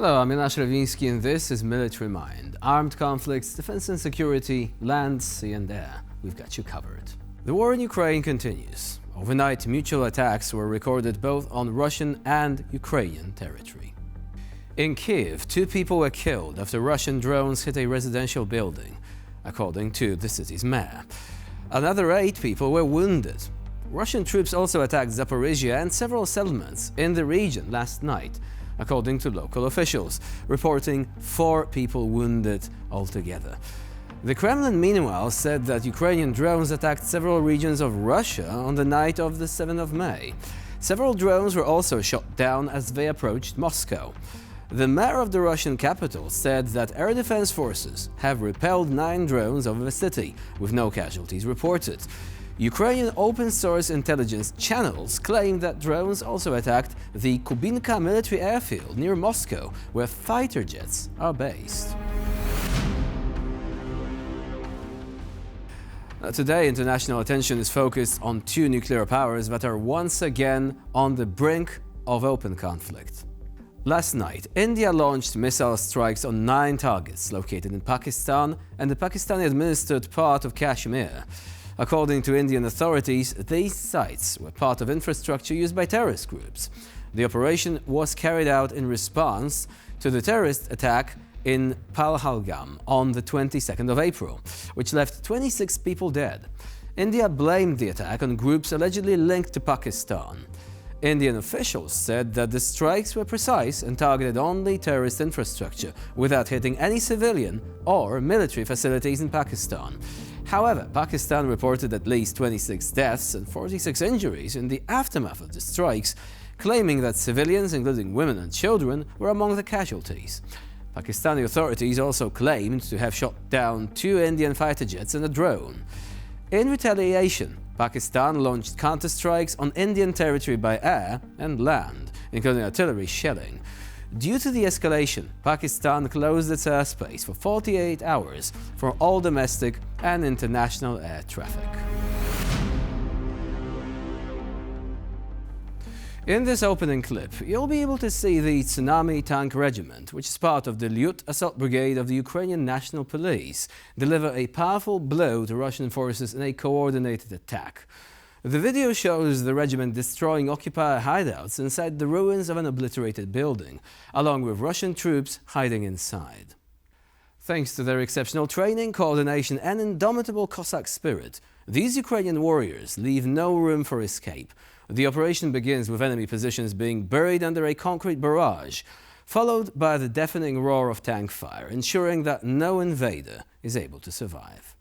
Hello, I'm Jonasz Rewiński and this is Military Mind. Armed conflicts, defense and security, land, sea and air. We've got you covered. The war in Ukraine continues. Overnight, mutual attacks were recorded both on Russian and Ukrainian territory. In Kiev, 2 people were killed after Russian drones hit a residential building, according to the city's mayor. Another 8 people were wounded. Russian troops also attacked Zaporizhia and several settlements in the region last night, according to local officials, reporting 4 people wounded altogether. The Kremlin, meanwhile, said that Ukrainian drones attacked several regions of Russia on the night of the 7th of May. Several drones were also shot down as they approached Moscow. The mayor of the Russian capital said that air defense forces have repelled 9 drones over the city, with no casualties reported. Ukrainian open-source intelligence channels claim that drones also attacked the Kubinka military airfield near Moscow, where fighter jets are based. Today, international attention is focused on 2 nuclear powers that are once again on the brink of open conflict. Last night, India launched missile strikes on 9 targets located in Pakistan and the Pakistani-administered part of Kashmir. According to Indian authorities, these sites were part of infrastructure used by terrorist groups. The operation was carried out in response to the terrorist attack in Pahalgam on the 22nd of April, which left 26 people dead. India blamed the attack on groups allegedly linked to Pakistan. Indian officials said that the strikes were precise and targeted only terrorist infrastructure, without hitting any civilian or military facilities in Pakistan. However, Pakistan reported at least 26 deaths and 46 injuries in the aftermath of the strikes, claiming that civilians, including women and children, were among the casualties. Pakistani authorities also claimed to have shot down 2 Indian fighter jets and a drone. In retaliation, Pakistan launched counter-strikes on Indian territory by air and land, including artillery shelling. Due to the escalation, Pakistan closed its airspace for 48 hours for all domestic and international air traffic. In this opening clip, you'll be able to see the Tsunami tank regiment, which is part of the Light Assault Brigade of the Ukrainian National Police, deliver a powerful blow to Russian forces in a coordinated attack. The video shows the regiment destroying occupier hideouts inside the ruins of an obliterated building, along with Russian troops hiding inside. Thanks to their exceptional training, coordination and indomitable Cossack spirit, these Ukrainian warriors leave no room for escape. The operation begins with enemy positions being buried under a concrete barrage, followed by the deafening roar of tank fire, ensuring that no invader is able to survive.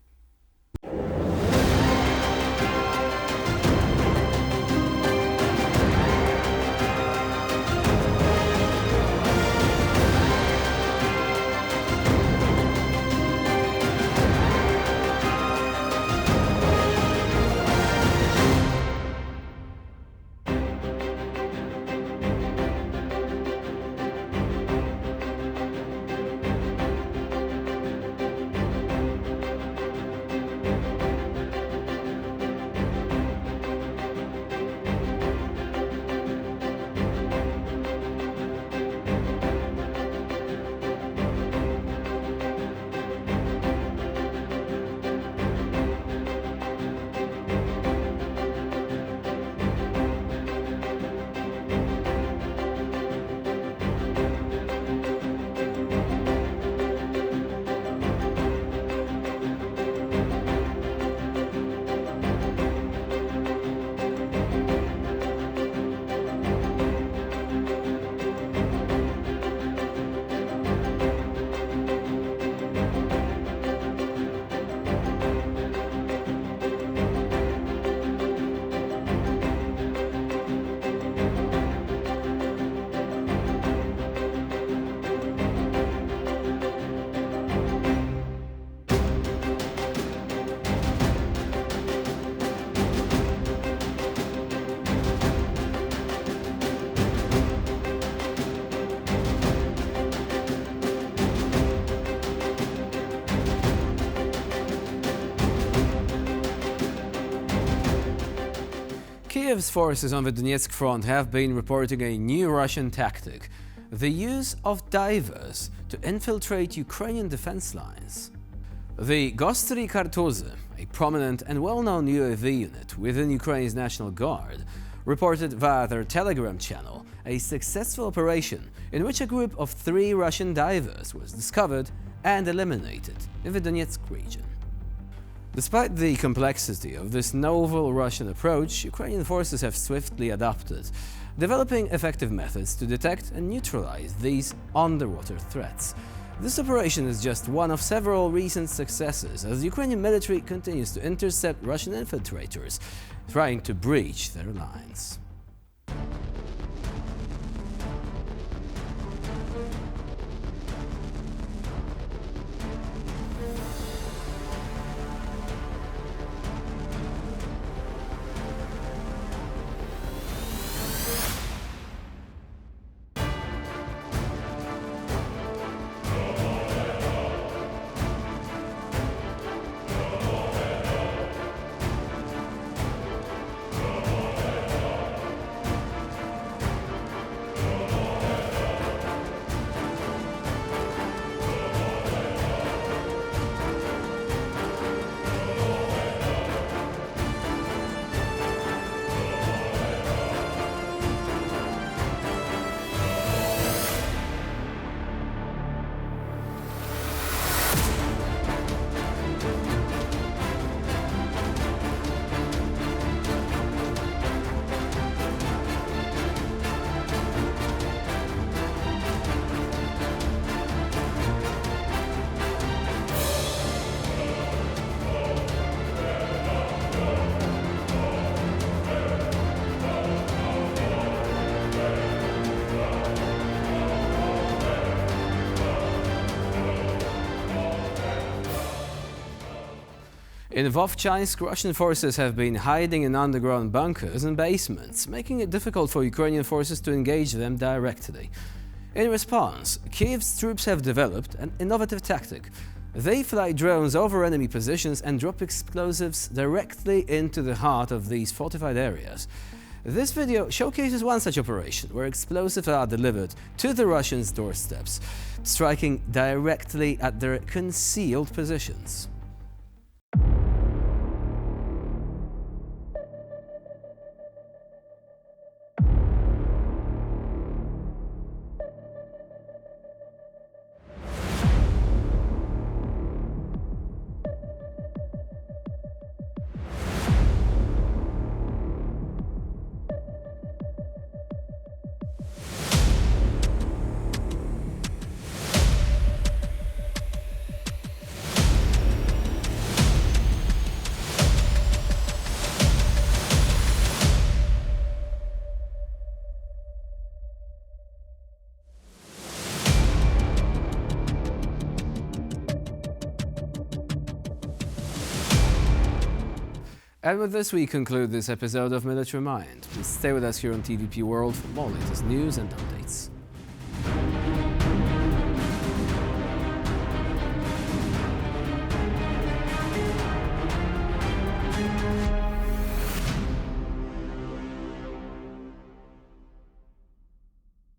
Kiev's forces on the Donetsk front have been reporting a new Russian tactic. the use of divers to infiltrate Ukrainian defense lines. The Gostri Kartuzy, a prominent and well-known UAV unit within Ukraine's National Guard, reported via their Telegram channel a successful operation in which a group of 3 Russian divers was discovered and eliminated in the Donetsk region. Despite the complexity of this novel Russian approach, Ukrainian forces have swiftly adopted, developing effective methods to detect and neutralize these underwater threats. This operation is just one of several recent successes as the Ukrainian military continues to intercept Russian infiltrators trying to breach their lines. In Vovchansk, Russian forces have been hiding in underground bunkers and basements, making it difficult for Ukrainian forces to engage them directly. In response, Kyiv's troops have developed an innovative tactic. They fly drones over enemy positions and drop explosives directly into the heart of these fortified areas. This video showcases one such operation, where explosives are delivered to the Russians' doorsteps, striking directly at their concealed positions. And with this, we conclude this episode of Military Mind. Please stay with us here on TVP World for more latest news and updates.